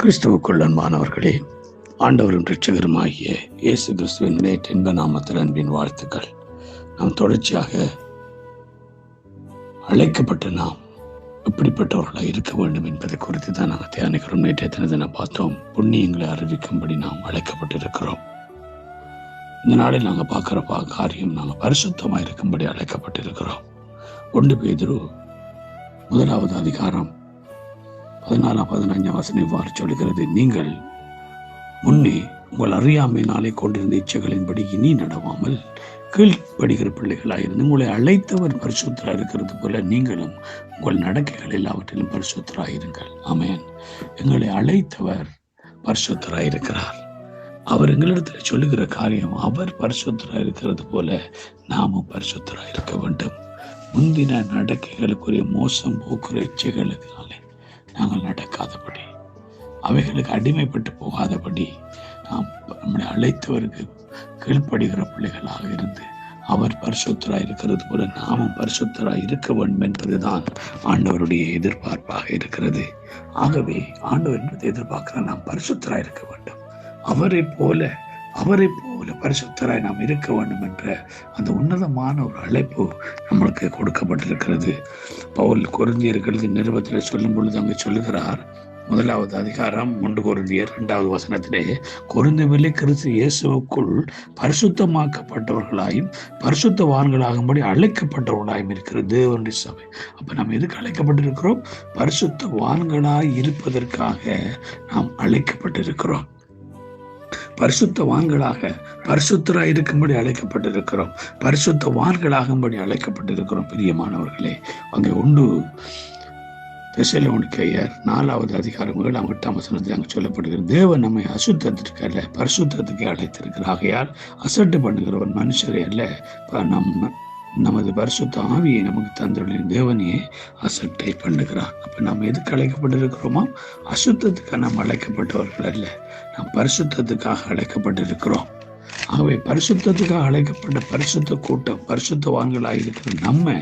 கிறிஸ்துவுக்குள் அன்பானவர்களே, ஆண்டவரும் இரட்சகருமாகிய இயேசு கிறிஸ்துவின் இன்ப நாமத்தில் அன்பின் வாழ்த்துக்கள். நாம் தொடர்ச்சியாக அழைக்கப்பட்ட நாம் எப்படிப்பட்டவர்களாக இருக்க வேண்டும் என்பதை குறித்து தான் நாங்கள் தியானிக்கிறோம். நேற்றைய தினத்தை பார்த்தோம். புண்ணியங்களை அறிவிக்கும்படி நாம் அழைக்கப்பட்டிருக்கிறோம். இந்த நாளில் நாங்கள் பார்க்குற காரியம், நாங்கள் பரிசுத்தமாக இருக்கும்படி அழைக்கப்பட்டிருக்கிறோம். 1 பேதுரு 1 அதிகாரம் 14-15 இவ்வாறு சொல்கிறது: நீங்கள் முன்னே உங்கள் அறியாமையினாலே கொண்டிருந்த இச்சைகளின்படி இனி நடவாமல் கீழ்ப்படுகிற பிள்ளைகளாயிருந்து உங்களை அழைத்தவர் பரிசுத்தராக இருக்கிறது போல நீங்களும் உங்கள் நடக்கைகள் எல்லாவற்றிலும் பரிசுத்தராயிருங்கள். ஆமென். எங்களை அழைத்தவர் பரிசுத்தராக இருக்கிறார். அவர் எங்களிடத்தில் சொல்லுகிற காரியம், அவர் பரிசுத்தராக இருக்கிறது போல நாமும் பரிசுத்தராக இருக்க வேண்டும். முந்தின நடக்கைகளுக்குரிய மோசம் போக்குற இச்சைகளுக்காலே நாங்கள் நடக்காதபடி, அவைகளுக்கு அடிமைப்பட்டு போகாதபடி, நாம் நம்முடைய அழைத்தவருக்கு கீழ்ப்படுகிற பிள்ளைகளாக இருந்து அவர் பரிசுத்தராய் இருக்கிறது போல நாமும் பரிசுத்தராய் இருக்க வேண்டும் என்பதுதான் ஆண்டவருடைய எதிர்பார்ப்பாக இருக்கிறது. ஆகவே ஆண்டவர் என்பதை எதிர்பார்க்கிற நாம் பரிசுத்தராய் இருக்க வேண்டும். அவரை போல பரிசுத்தராய் நாம் இருக்க வேண்டும் என்ற அந்த உன்னதமான ஒரு அழைப்பு நம்மளுக்கு கொடுக்கப்பட்டிருக்கிறது. பவுல் கொரிந்தியர்களுக்கு நிருபத்தில் சொல்லும் பொழுது அங்கே சொல்லுகிறார், 1 அதிகாரம் 1 கொரிந்தியர் 2 வசனத்திலே, கொரிந்தியரிலே கிறிஸ்து இயேசுவுக்குள் பரிசுத்தமாக்கப்பட்டவர்களாயும் பரிசுத்தவான்களாகும்படி அழைக்கப்பட்டவர்களாயும் இருக்கிற தேவனுடைய சபை. அப்ப நாம் எதுக்கு அழைக்கப்பட்டிருக்கிறோம்? பரிசுத்தவான்களாய் இருப்பதற்காக நாம் அழைக்கப்பட்டிருக்கிறோம். பரிசுத்தவான்களாக பரிசுத்தராய் இருக்கும்படி அழைக்கப்பட்டிருக்கிறோம். பரிசுத்தவான்களாகும்படி அழைக்கப்பட்டிருக்கிறோம். பிரியமானவர்களே, அங்கே 1 தெசலோனிக்கேயர் 4 அதிகாரம் 7-8 வசனத்தில் அங்கே சொல்லப்படுகிறது: தேவன் நம்மை அசுத்தத்திற்கு அல்ல பரிசுத்தத்துக்கு அழைத்திருக்கிறார். ஆகையால் அசட்டு பண்ணுகிறவன் மனுஷரை அல்ல, நமது பரிசுத்த ஆவியை நமக்கு தந்துள்ள தேவனையே அசட்டை பண்ணுகிறார். அப்ப நாம் எதுக்கு அழைக்கப்பட்டிருக்கிறோமோ? அசுத்தத்துக்காக நாம் அழைக்கப்பட்டவர்கள் அல்ல, நாம் பரிசுத்தத்துக்காக அழைக்கப்பட்டிருக்கிறோம். ஆகவே பரிசுத்தத்துக்காக அழைக்கப்பட்ட பரிசுத்த கூட்டம், பரிசுத்தவான்களாக இருக்கிற நம்ம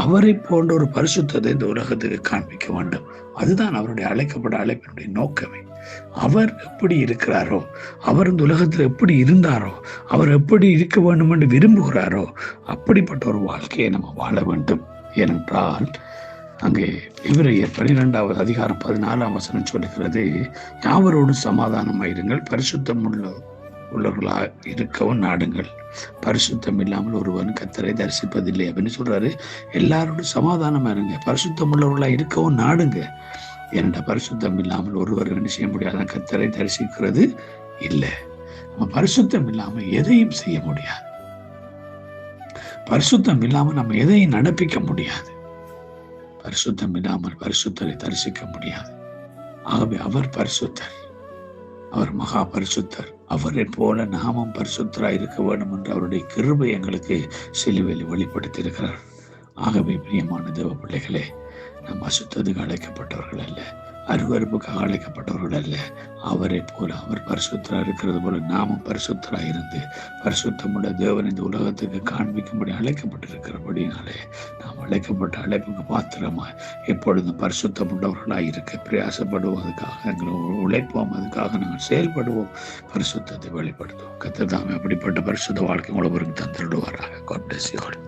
அவரை போன்ற ஒரு பரிசுத்தத்தை இந்த உலகத்துக்கு காண்பிக்க வேண்டும். அதுதான் அவருடைய அழைக்கப்பட்ட அழைப்பினுடைய நோக்கமே. அவர் எப்படி இருக்கிறாரோ, அவர் இந்த உலகத்தில் எப்படி இருந்தாரோ, அவர் எப்படி இருக்க வேண்டும் என்று விரும்புகிறாரோ அப்படிப்பட்ட ஒரு வாழ்க்கையை நம்ம வாழ வேண்டும். ஏனென்றால் அங்கே எபிரெயர் 12 அதிகாரம் 14 வசனம் சொல்லுகிறது: யாவரோடு சமாதானமாயிருங்கள், பரிசுத்தம் உள்ளவர்களாக இருக்கவும் நாடுங்கள், பரிசுத்தம் இல்லாமல் ஒருவன் கர்த்தரை தரிசிப்பதில்லை அப்படின்னு சொல்றாரு. எல்லாரோடும் சமாதானமா இருங்க, பரிசுத்தம் உள்ளவர்களாக இருக்கவும் நாடுங்க. என்ற பரிசுத்தம் இல்லாமல் ஒருவர் என்ன செய்ய முடியாத கர்த்தரை தரிசிக்கிறது இல்லை. நம்ம பரிசுத்தம் இல்லாம எதையும் செய்ய முடியாது. பரிசுத்தம் இல்லாம நம்ம எதையும் நடப்பிக்க முடியாது. பரிசுத்தம் இல்லாமல் பரிசுத்தரை தரிசிக்க முடியாது. ஆகவே அவர் பரிசுத்தர், அவர் மகா பரிசுத்தர். அவரை போல நாமும் பரிசுத்தராய் இருக்க வேண்டும் என்று அவருடைய கிருபை எங்களுக்கு சிலுவையில் வெளிப்படுத்தி இருக்கிறார். ஆகவே பிரியமான தேவ பிள்ளைகளே, நாம் அசுத்தத்துக்கு அழைக்கப்பட்டவர்கள் அல்ல, அருவருப்புக்காக அழைக்கப்பட்டவர்கள் அல்ல. அவரை போல, அவர் பரிசுத்தராக இருக்கிறது போல நாமும் பரிசுத்தராக இருந்து பரிசுத்தமுள்ள தேவன் இந்த உலகத்துக்கு காண்பிக்கும்படி அழைக்கப்பட்டிருக்கிறபடினாலே நாம் அழைக்கப்பட்ட அழைப்புக்கு பாத்திரமா எப்பொழுதும் பரிசுத்தம் உள்ளவர்களாக இருக்க பிரயாசப்படுவதற்காக எங்களை உழைப்போம். அதுக்காக நாங்கள் செயல்படுவோம், பரிசுத்தத்தை வெளிப்படுத்துவோம். கர்த்தர் தாமே அப்படிப்பட்ட பரிசுத்த வாழ்க்கை ஒவ்வொருவருக்கும் தந்துடுவாராக. God bless you all.